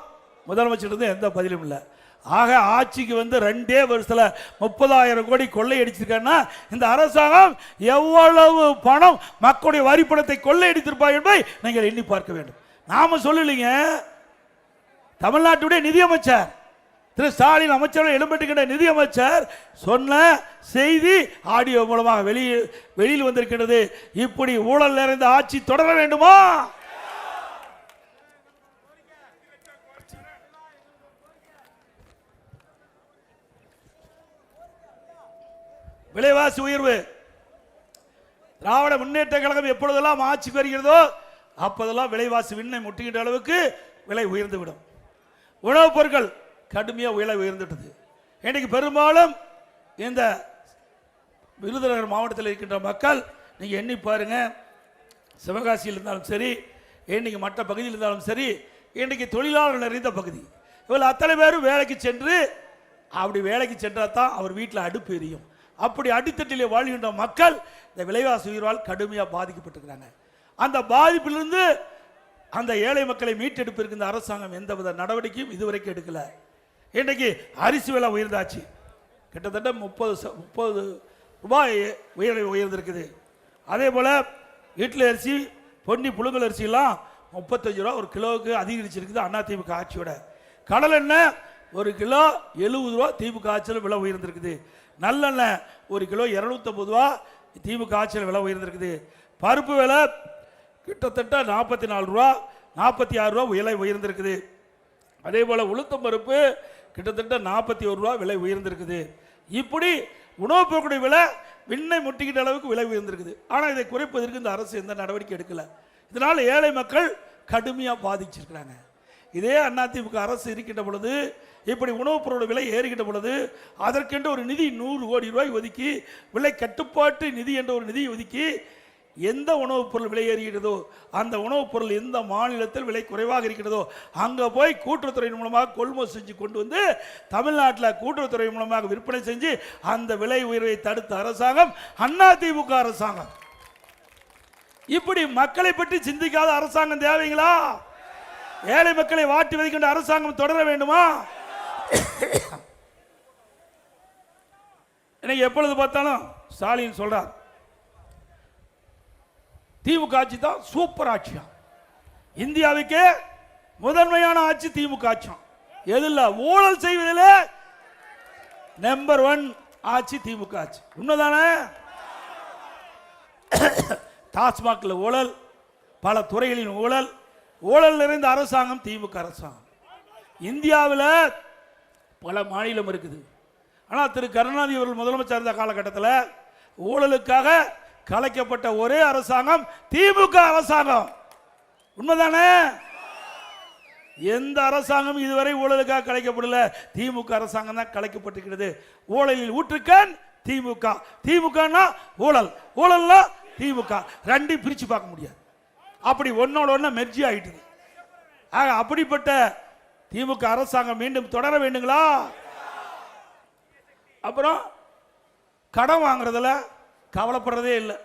முதலமைச்சர் எந்த பதிலும் இல்லை. ஆக ஆட்சிக்கு வந்து 2 வருஷத்துல 30,000 கோடி கொள்ளையடிச்சிருக்கா இந்த அரசாங்கம் எவ்வளவு பணம் மக்களுடைய வரி பணத்தை கொள்ளையடித்திருப்பார் என்பதை நீங்கள் எண்ணி பார்க்க வேண்டும். நாம சொல்லலைங்க, தமிழ்நாட்டுடைய நிதியமைச்சர் திரு ஸ்டாலின் அமைச்சர் எழும்பட்டுகின்ற நிதியமைச்சர் சொன்ன செய்தி ஆடியோ மூலமாக வெளியில் வந்திருக்கிறது. இப்படி ஊழல் நிறைந்த ஆட்சி தொடர வேண்டுமா? விலைவாசி உயர்வு, திராவிட முன்னேற்ற கழகம் எப்பொழுதெல்லாம் ஆட்சிக்கு வருகிறதோ அப்போதெல்லாம் விலைவாசி விண்ணை முட்டுகின்ற அளவுக்கு விலை உயர்ந்துவிடும். உணவுப் பொருட்கள் கடுமையாக விலை உயர்ந்துட்டது. இன்னைக்கு பெரும்பாலும் இந்த விருதுநகர் மாவட்டத்தில் இருக்கின்ற மக்கள் நீங்கள் எண்ணி பாருங்க, சிவகாசியில் இருந்தாலும் சரி, இன்னைக்கு மற்ற பகுதியில் இருந்தாலும் சரி, இன்னைக்கு தொழிலாளர்கள் நிறைந்த பகுதி. இவள் அத்தனை பேரும் வேலைக்கு சென்று, அப்படி வேலைக்கு சென்றால் தான் அவர் வீட்டில் அடுப்பு எரியும். அப்படி அடித்தட்டிலே வாழ்கின்ற மக்கள் இந்த விலைவாசி உயர்வால் கடுமையாக பாதிக்கப்பட்டிருக்கிறாங்க. அந்த பாதிப்பிலிருந்து அந்த ஏழை மக்களை மீட்டெடுப்பிற்கு இந்த அரசாங்கம் எந்தவித நடவடிக்கையும் இதுவரைக்கும் எடுக்கல. இன்றைக்கு அரிசி விலை உயர்ந்தாச்சு, கிட்டத்தட்ட 30 ரூபாய் உயர்ந்திருக்குது. அதே போல இட்லி அரிசி, பொன்னி புழுங்கல் அரிசிலாம் 35 ரூபா ஒரு கிலோவுக்கு அதிகரிச்சிருக்குது அதிமுக ஆட்சியோட. கடல் எண்ணெய் 1 கிலோ 70 ரூபா திமுக ஆட்சியில் விலை உயர்ந்திருக்குது. நல்லெண்ணெய் 1 கிலோ 250 ரூபா திமுக ஆட்சியில் விலை உயர்ந்திருக்குது. பருப்பு விலை கிட்டத்தட்ட 44 ரூபா 46 ரூபா விலை உயர்ந்திருக்குது. அதே போல் உளுத்தம் பருப்பு கிட்டத்தட்ட 41 ரூபா விலை உயர்ந்திருக்குது. இப்படி உணவுப் பொருட்களுடைய விலை விண்ணை முட்டிக்கிட்ட அளவுக்கு விலை உயர்ந்திருக்குது. ஆனால் இதை குறைப்பதற்கு இந்த அரசு எந்த நடவடிக்கை எடுக்கலை. இதனால் ஏழை மக்கள் கடுமையாக பாதிச்சிருக்கிறாங்க. இதே அதிமுக அரசு இருக்கின்ற பொழுது, இப்படி உணவுப் பொருள் விலை ஏறுகின்ற பொழுது அதற்கென்று ஒரு நிதி 100 கோடி ரூபாய் ஒதுக்கி, விலை கட்டுப்பாட்டு நிதி என்ற ஒரு நிதியை ஒதுக்கி, எந்த உணவுப் பொருள் விலை ஏறுகிறதோ அந்த உணவுப் பொருள் எந்த மாநிலத்தில் விலை குறைவாக இருக்கிறதோ அங்கே போய் கூட்டுறவுத்துறையின் மூலமாக கொள்முதல் செஞ்சு கொண்டு வந்து தமிழ்நாட்டில் கூட்டுறவுத்துறை மூலமாக விற்பனை செஞ்சு அந்த விலை உயர்வை தடுத்த அரசாங்கம் அதிமுக அரசாங்கம். இப்படி மக்களை பற்றி சிந்திக்காத அரசாங்கம் தேவைங்களா? ஏழை மக்களை வாட்டி வதைக்கின்ற அரசாங்கம் தொடர வேண்டுமா? இன்னைக்கு எப்பொழுது பார்த்தாலும் ஸ்டாலின் சொல்றார், திமுக ஆட்சி தான் சூப்பர் ஆட்சியா, இந்தியாவுக்கே முதன்மையான ஆட்சி திமுக ஆட்சி. எதில் ஊழல் செய்வதில் நம்பர் 1 ஆட்சி திமுக ஆட்சி. உண்மைதானே? டாஸ்மாக்ல ஊழல், பல துறைகளின் ஊழல், ஊழல் நிறைந்த அரசாங்கம் திமுக அரசாங்கம். இந்தியாவில் பல மாநிலம் இருக்குது. ஆனால் திரு கருணாநிதி அவர்கள் முதலமைச்சர் இருந்த காலகட்டத்தில் ஊழலுக்காக கலைக்கப்பட்ட ஒரே அரசாங்கம் திமுக அரசாங்கம். உண்மைதானே? எந்த அரசாங்கம் இதுவரை ஊழலுக்காக கலைக்கப்படல, திமுக அரசாங்கம் தான் கலைக்கப்பட்டிருக்கிறது. ஊழலில் ஊற்றுக்கண் திமுக, திமுகனா ஊழல், ஊழல்னா திமுக, ரெண்டையும் பிரிச்சு பார்க்க முடியாது. அப்படி ஒன்னோட ஒண்ண மெர்ஜி ஆயிட்டு. ஆக அப்படிப்பட்ட திமுக அரசாங்கம் மீண்டும் தொடர வேண்டுங்களா? அப்புறம் கடன் வாங்குறதுல கவலைப்படுறதே இல்லை.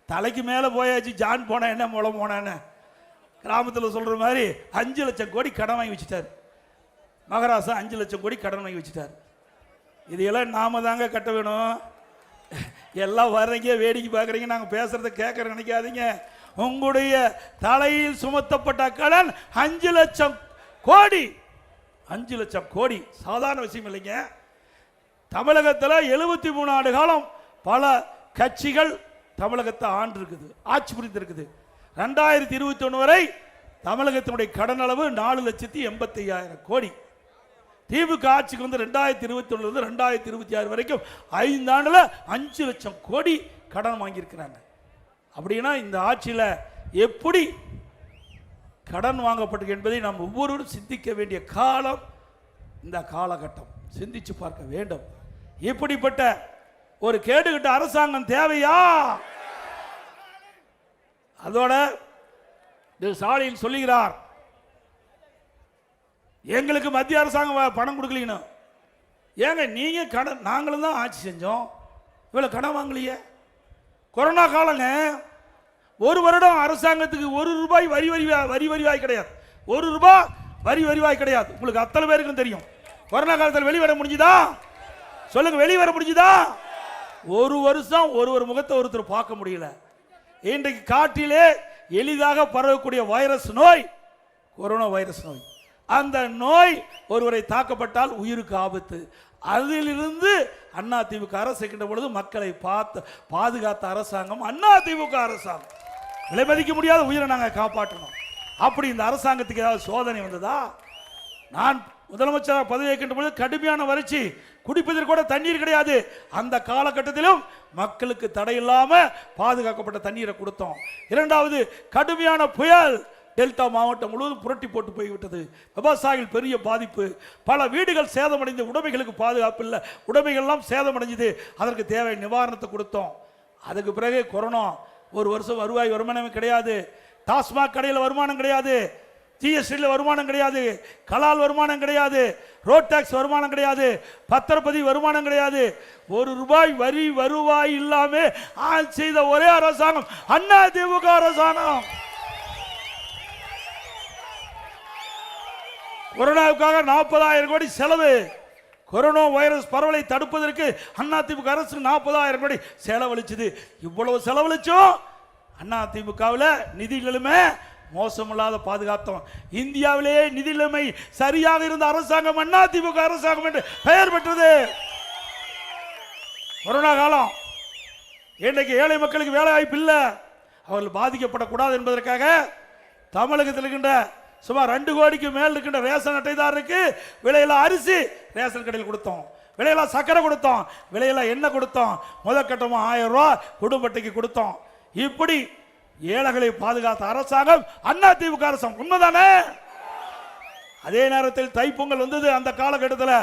தலைக்கு மேலே போயாச்சு, ஜான் போன என்ன மூலம் போனான்னு கிராமத்தில் சொல்கிற மாதிரி 5 லட்சம் கோடி கடன் வாங்கி வச்சுட்டார். மகாராஷ்டிரா 5 லட்சம் கோடி கடன் வாங்கி வச்சுட்டார். இதையெல்லாம் நாம தாங்க கட்ட வேணும். எல்லாம் வர்றீங்க, வேடிக்கை பார்க்குறீங்க, நாங்கள் பேசுகிறத கேட்குற நினைக்காதீங்க. உங்களுடைய தலையில் சுமத்தப்பட்ட கடன் 5 லட்சம் கோடி. 5 லட்சம் கோடி சாதாரண விஷயம் இல்லைங்க. தமிழகத்தில் 73 ஆண்டு காலம் பல கட்சிகள் தமிழகத்தை ஆண்டு இருக்குது, ஆட்சி புரிந்திருக்குது. 2021 வரை தமிழகத்தினுடைய கடன் அளவு 4,85,000 கோடி. திமுக ஆட்சிக்கு வந்து 2021 2026 வரைக்கும் 5 ஆண்டுல 5 லட்சம் கோடி கடன் வாங்கியிருக்கிறாங்க. அப்படின்னா இந்த ஆட்சியில் எப்படி கடன் வாங்கப்பட்டது என்பதை நாம் ஒவ்வொருவரும் சிந்திக்க வேண்டிய காலம் இந்த காலகட்டம். சிந்திச்சு பார்க்க வேண்டும். இப்படிப்பட்ட ஒரு கேடுகட்ட அரசாங்கம் தேவையா? அதோட ஸ்டாலின் சொல்லுகிறார், எங்களுக்கு மத்திய அரசாங்கம் பணம் கொடுக்கலீங்க. ஏங்க நீங்க கடன், நாங்களும் தான் ஆட்சி செஞ்சோம், இவ்வளவு கடன் வாங்கலையே. கொரோனா காலங்க, 1 வருடம் அரசாங்கத்துக்கு 1 ரூபாய் வரி வரிவாய் கிடையாது. 1 ரூபாய் வரி வரிவாய் கிடையாது. உங்களுக்கு அத்தனை பேருக்கும் தெரியும். கொரோனா காலத்தில் வெளிவர முடிஞ்சுதா? சொல்லுங்க, வெளிவர முடிஞ்சுதா? 1 வருஷம் ஒரு முகத்தை ஒருத்தர் பார்க்க முடியல. இன்றைக்கு காட்டிலே எளிதாக பரவக்கூடிய வைரஸ் நோய் கொரோனா வைரஸ் நோய். அந்த நோய் ஒருவரை தாக்கப்பட்டால் உயிருக்கு ஆபத்து. அதிலிருந்து அதிமுக அரசு இருக்கின்ற பொழுது மக்களை பாதுகாத்த அரசாங்கம் அதிமுக அரசாங்கம். விலை மதிக்க முடியாத உயிரை நாங்கள் காப்பாற்றணும். அப்படி இந்த அரசாங்கத்துக்கு ஏதாவது சோதனை வந்ததா? நான் முதலமைச்சர் பதவி ஏற்கின்ற பொழுது கடுமையான வறட்சி, குடிப்பதற்கு கூட தண்ணீர் கிடையாது. அந்த காலகட்டத்திலும் மக்களுக்கு தடையில்லாம பாதுகாக்கப்பட்ட தண்ணீரை கொடுத்தோம். 2வது கடுமையான புயல் டெல்டா மாவட்டம் முழுவதும் புரட்டி போட்டு போய்விட்டது. விவசாயிகள் பெரிய பாதிப்பு, பல வீடுகள் சேதமடைந்து, உடைமைகளுக்கு பாதுகாப்பு இல்லை, உடைமைகள்லாம் சேதமடைஞ்சது. அதற்கு தேவை நிவாரணத்தை கொடுத்தோம். அதுக்கு பிறகு கொரோனா, 1 வருஷம் வருமானமே கிடையாது. டாஸ்மாக் கடையில் வருமானம் கிடையாது, ஜிஎஸ்டியில் வருமானம் கிடையாது, கலால் வருமானம் கிடையாது, ரோட் டாக்ஸ் வருமானம் கிடையாது, பத்திரப்பதிவு வருமானம் கிடையாது. 1 ரூபாய் வரி வருவாய் இல்லாம ஆட்சி செய்த ஒரே அரசாங்கம் அதிமுக அரசாங்கம். கொரோனாவுக்காக 40,000 கோடி செலவு. கொரோனா வைரஸ் பரவலை தடுப்பதற்கு அதிமுக அரசு 40,000 கோடி செலவழிச்சது. இவ்வளவு செலவழிச்சோம். அதிமுகவில் நிதி நிலைமை மோசமில்லாத பாதுகாத்தோம். இந்தியாவிலேயே நிதி நிலைமை சரியாக இருந்த அரசாங்கம் அதிமுக அரசாங்கம் என்று பெயர் பெற்றது. கொரோனா காலம், இன்றைக்கு ஏழை மக்களுக்கு வேலை வாய்ப்பு இல்லை, அவர்கள் பாதிக்கப்படக்கூடாது என்பதற்காக தமிழகத்தில் இருக்கின்ற சுமார் 2 கோடிக்கு மேல் இருக்கின்ற ரேஷன் அட்டைதாரருக்கு விலையில்லா அரிசி ரேஷன் கடையில் கொடுத்தோம், விலையில்லா சக்கரை கொடுத்தோம், விலையில்லா எண்ணெய் கொடுத்தோம், முதற்கட்டமா 1000 ரூபாய் குடும்ப அட்டைக்கு கொடுத்தோம். இப்படி ஏழைகளை பாதுகாத்த அரசாங்கம் அதிமுக அரசாங்கம். உண்மைதானே? அதே நேரத்தில் தைப்பொங்கல் வந்தது. அந்த காலகட்டத்தில்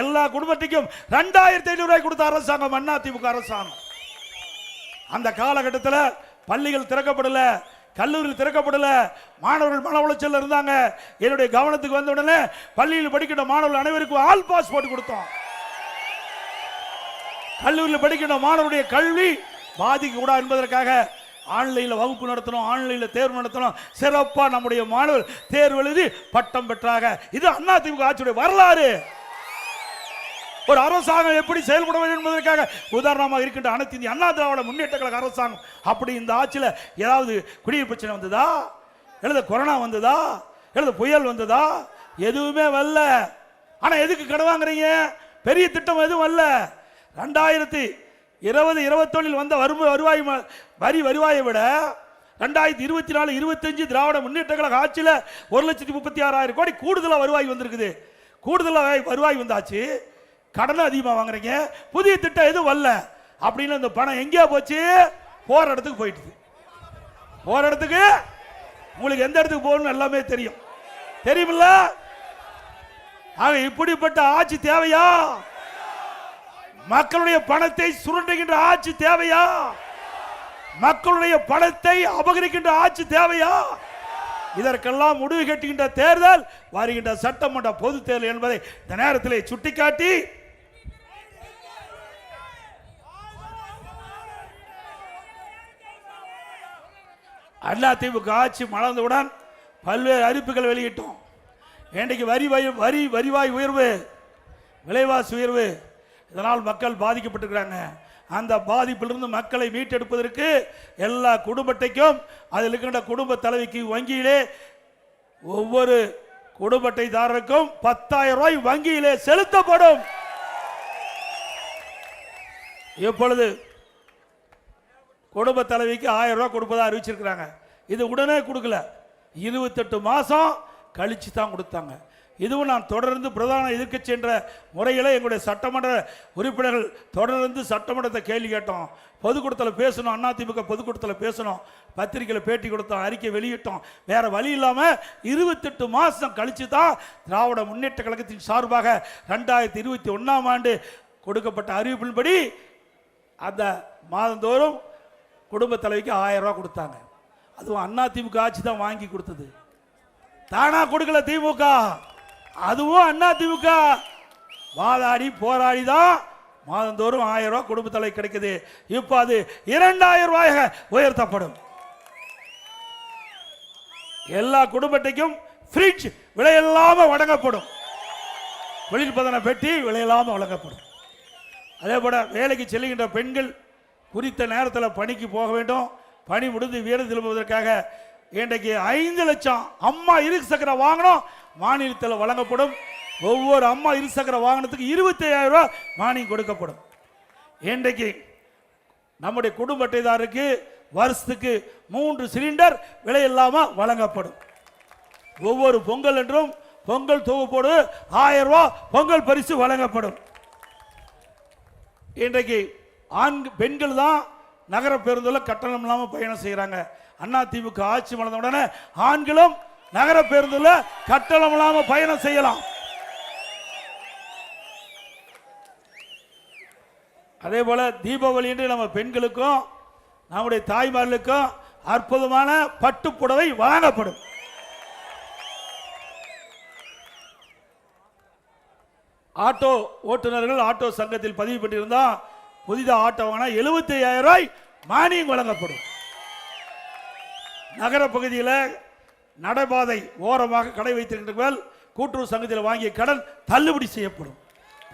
எல்லா குடும்பத்துக்கும் 2500 ரூபாய் கொடுத்த அரசாங்கம் அதிமுக அரசாங்கம். அந்த காலகட்டத்தில் பள்ளிகள் திறக்கப்படல, கல்லூரியில் திறக்கப்படல, மாணவர்கள் மன உளைச்சல் இருந்தாங்க. என்னுடைய கவனத்துக்கு வந்த உடனே பள்ளியில் படிக்கின்ற மாணவர்கள் அனைவருக்கும் ஆல் பாஸ் போட்டு கொடுத்தோம். கல்லூரியில் படிக்கின்ற மாணவருடைய கல்வி பாதிக்க கூடாது என்பதற்காக ஆன்லைனில் வகுப்பு நடத்தணும், ஆன்லைனில் தேர்வு நடத்தணும். சிறப்பாக நம்முடைய மாணவர் தேர்வு எழுதி பட்டம் பெற்றாங்க. இது அதிமுக ஆட்சியுடைய வரலாறு. ஒரு அரசாங்கம் எப்படி செயல்பட வேண்டும் என்பதற்காக உதாரணமாக இருக்கின்ற அனைத்து இந்திய அண்ணா திராவிட முன்னேற்ற கழக அரசாங்கம். அப்படி இந்த ஆட்சியில் ஏதாவது குடிநீர் பிரச்சனை வந்ததா, எழுத கொரோனா வந்ததா, எழுத புயல் வந்ததா? எதுவுமே வரல. ஆனால் எதுக்கு கடன் வாங்குறீங்க? பெரிய திட்டம் எதுவும் வரல. 2020-21 வந்த வருவாயை விட 2024-25 திராவிட முன்னேற்ற கழக ஆட்சியில் 1,36,000 கோடி கூடுதலாக வருவாய் வந்திருக்குது. கூடுதலாக வருவாய் வந்தாச்சு. கடன் அதிகமாக வாங்குறீங்க, புதிய திட்டம் எதுவும் வரல. அப்படின்னு இந்த பணம் எங்கேயா போச்சு? போற இடத்துக்கு போயிட்டு. போற இடத்துக்கு உங்களுக்கு எந்த இடத்துக்கு போகணும்னு எல்லாமே தெரியும், தெரியுமில்ல? ஆக இப்படிப்பட்ட ஆட்சி தேவையா? மக்களுடைய பணத்தை சுரண்டுகின்ற ஆட்சி தேவையா? மக்களுடைய பணத்தை அபகரிக்கின்ற ஆட்சி தேவையா? இதற்கெல்லாம் முடிவு கட்டுகின்ற தேர்தல் வருகின்ற சட்டமன்ற பொது தேர்தல் என்பதை இந்த நேரத்தில் சுட்டிக்காட்டி அதிமுக ஆட்சி மலர்ந்தவுடன் பல்வேறு அறிவிப்புகள் வெளியிட்டோம். இன்றைக்கு வரிவாய் உயர்வு, விலைவாசி உயர்வு, இதனால் மக்கள் பாதிக்கப்பட்டிருக்கிறாங்க. அந்த பாதிப்பிலிருந்து மக்களை மீட்டெடுப்பதற்கு எல்லா குடும்ப அட்டைக்கும் அதில் இருக்கின்ற குடும்ப தலைவிக்கு வங்கியிலே ஒவ்வொரு குடும்ப அட்டைதாரருக்கும் 10,000 ரூபாய் வங்கியிலே செலுத்தப்படும். இப்பொழுது குடும்ப தலைவிக்கு 1000 ரூபாய் கொடுப்பதா அறிவிச்சிருக்கிறாங்க. இது உடனே கொடுக்கல, 28 மாசம் கழிச்சு தான் கொடுத்தாங்க. இதுவும் நான் தொடர்ந்து பிரதான எதிர்க்கட்சி என்ற முறையில் எங்களுடைய சட்டமன்ற உறுப்பினர்கள் தொடர்ந்து சட்டமன்றத்தை கேள்வி கேட்டோம், பொதுக்கூட்டத்தில் பேசணும், அதிமுக பொதுக்கூட்டத்தில் பேசணும், பத்திரிகையில் பேட்டி கொடுத்தோம், அறிக்கை வெளியிட்டோம். வேற வழி இல்லாமல் 28 மாதம் கழிச்சு தான் திராவிட முன்னேற்ற கழகத்தின் சார்பாக 2021ஆம் ஆண்டு கொடுக்கப்பட்ட அறிவிப்பின்படி அந்த மாதந்தோறும் குடும்ப தலைவிக்கு 1000 ரூபாய் கொடுத்தாங்க. அதுவும் அதிமுக ஆட்சி தான் வாங்கி கொடுத்தது, தானா கொடுக்கல திமுக. அதுவும் அதிமுக வாதாடி போராடி தான் மாதந்தோறும் 1000 ரூபாய் குடும்ப தலை கிடைக்குது. இப்போ அது 2000 ரூபாயாக உயர்த்தப்படும். எல்லா குடும்பத்தையும் ஃப்ரிட்ஜ் விலையில்லாம வழங்கப்படும், குளிர்பதன பெட்டி விலையில்லாம வழங்கப்படும். அதே போல வேலைக்கு செல்லுகின்ற பெண்கள் குறித்த நேரத்தில் பணிக்கு போக வேண்டும். பணி முடிந்து வீடு திரும்புவதற்காக இன்றைக்கு 5 லட்சம் அம்மா இருசக்கர வாகனம் மானியத்தில் வழங்கப்படும். ஒவ்வொரு அம்மா இருசக்கர வாகனத்துக்கு 25,000 ரூபாய் மானியம் கொடுக்கப்படும். இன்றைக்கு நம்முடைய குடும்ப அட்டைதாருக்கு வருஷத்துக்கு 3 சிலிண்டர் விலை இல்லாமல் வழங்கப்படும். ஒவ்வொரு பொங்கல் என்றும் பொங்கல் தொகுப்போடு 1000 ரூபாய் பொங்கல் பரிசு வழங்கப்படும். இன்றைக்கு பெண்கள் தான் நகர பேருந்தில் கட்டணம் இல்லாமல் பயணம் செய்கிறாங்க. அதிமுக ஆட்சி வளர்ந்த உடனே ஆண்களும் நகர பேருந்தில் கட்டணம் இல்லாமல் பயணம் செய்யலாம். அதே போல தீபாவளி என்று நம்ம பெண்களுக்கும் நம்முடைய தாய்மார்களுக்கும் அற்புதமான பட்டு புடவை வழங்கப்படும். ஆட்டோ ஓட்டுநர்கள் ஆட்டோ சங்கத்தில் பதிவு பெற்றிருந்தா புதிதாக ஆட்டோ வாங்கினா 75,000 ரூபாய் மானியம் வழங்கப்படும். நகர பகுதியில் நடைபாதை ஓரமாக கடை வைத்திருக்கின்ற கூட்டுறவு சங்கத்தில் வாங்கிய கடன் தள்ளுபடி செய்யப்படும்.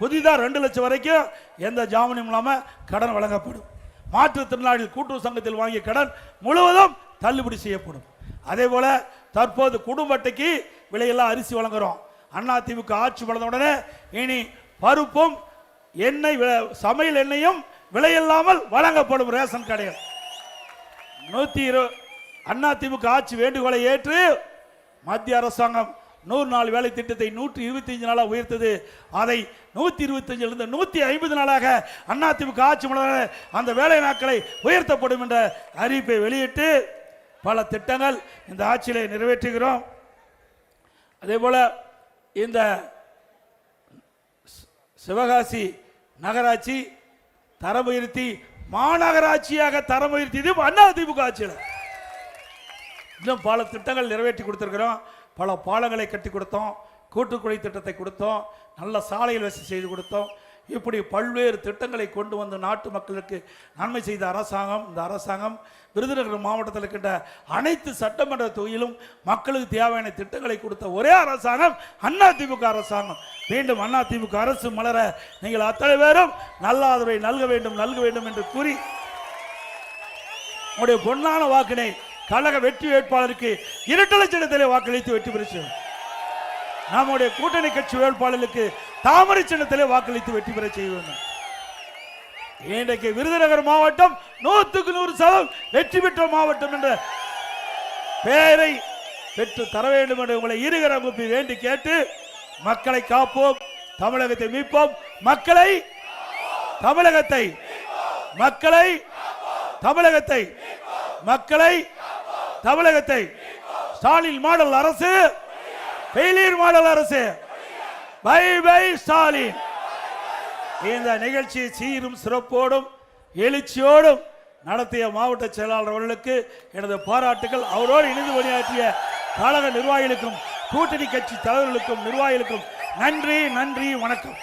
புதிதாக 2 லட்சம் வரைக்கும் எந்த ஜாமீனும் இல்லாமல் கடன் வழங்கப்படும். மாற்றுத்திறனாளிகள் கூட்டுறவு சங்கத்தில் வாங்கிய கடன் முழுவதும் தள்ளுபடி செய்யப்படும். அதே போல தற்போது குடும்ப அட்டைக்கு விலையெல்லாம் அரிசி வழங்குகிறோம். அதிமுக ஆட்சி வளர்ந்த உடனே இனி பருப்பும் எண்ணெய் சமையல் எண்ணெயும் விலையில்லாமல் வழங்கப்படும். ரேஷன் கடைகள் 120 அதிமுக ஆட்சி வேண்டுகோளை ஏற்று மத்திய அரசாங்கம் 100 நாள் வேலை திட்டத்தை 125 நாளாக உயர்த்தது. அதை 125 150 நாளாக அதிமுக ஆட்சி மலர அந்த வேலை நாட்களை உயர்த்தப்படும் என்ற அறிவிப்பை வெளியிட்டு பல திட்டங்கள் இந்த ஆட்சியிலே நிறைவேற்றுகிறோம். அதே போல இந்த சிவகாசி நகராட்சி தரம் உயர்த்தி மாநகராட்சியாக தரம் உயர்த்தியது அதிமுக ஆட்சியில். இன்னும் பல திட்டங்கள் நிறைவேற்றி கொடுத்திருக்கிறோம். பல பாலங்களை கட்டி கொடுத்தோம், கூட்டுக்குடி திட்டத்தை கொடுத்தோம், நல்ல சாலையில் வசதி செய்து கொடுத்தோம். இப்படி பல்வேறு திட்டங்களை கொண்டு வந்து நாட்டு மக்களுக்கு நன்மை செய்த அரசாங்கம் இந்த அரசாங்கம். விருதுநகர் மாவட்டத்தில் இருக்கின்ற அனைத்து சட்டமன்ற தொகுதியிலும் மக்களுக்கு தேவையான திட்டங்களை கொடுத்த ஒரே அரசாங்கம் அதிமுக அரசாங்கம். மீண்டும் அதிமுக அரசு மலர நீங்கள் அத்தனை பேரும் நல்ல ஆதரவை நல்க வேண்டும் என்று கூறி உங்களுடைய பொன்னான வாக்கினை கழக வெற்றி வேட்பாளருக்கு 2 லட்சத்திலே வாக்களித்து வெற்றி பெற்று நம்முடைய கூட்டணி கட்சி வேட்பாளருக்கு தாமரை சின்னத்திலே வாக்களித்து வெற்றி பெற செய்வோம். இன்றைக்கு விருதுநகர் மாவட்டம் 100% வெற்றி பெற்ற மாவட்டம் என்ற பெயரை பெற்று தர வேண்டும் என்று உங்களை இருகரம் கூப்பி வேண்டி கேட்டு மக்களை காப்போம், தமிழகத்தை மீட்போம், தமிழகத்தை ஸ்டாலின் மாடல் அரசு, ஃபெயிலியர் மாடல் அரசு, பை பை ஸ்டாலின். இந்த நிகழ்ச்சியை சீரும் சிறப்போடும் எழுச்சியோடும் நடத்திய மாவட்ட செயலாளர் அவர்களுக்கு எனது பாராட்டுகள். அவரோடு இணைந்து பணியாற்றிய கழக நிர்வாகிகளுக்கும் கூட்டணி கட்சி தலைவர்களுக்கும் நிர்வாகிகளுக்கும் நன்றி, வணக்கம்.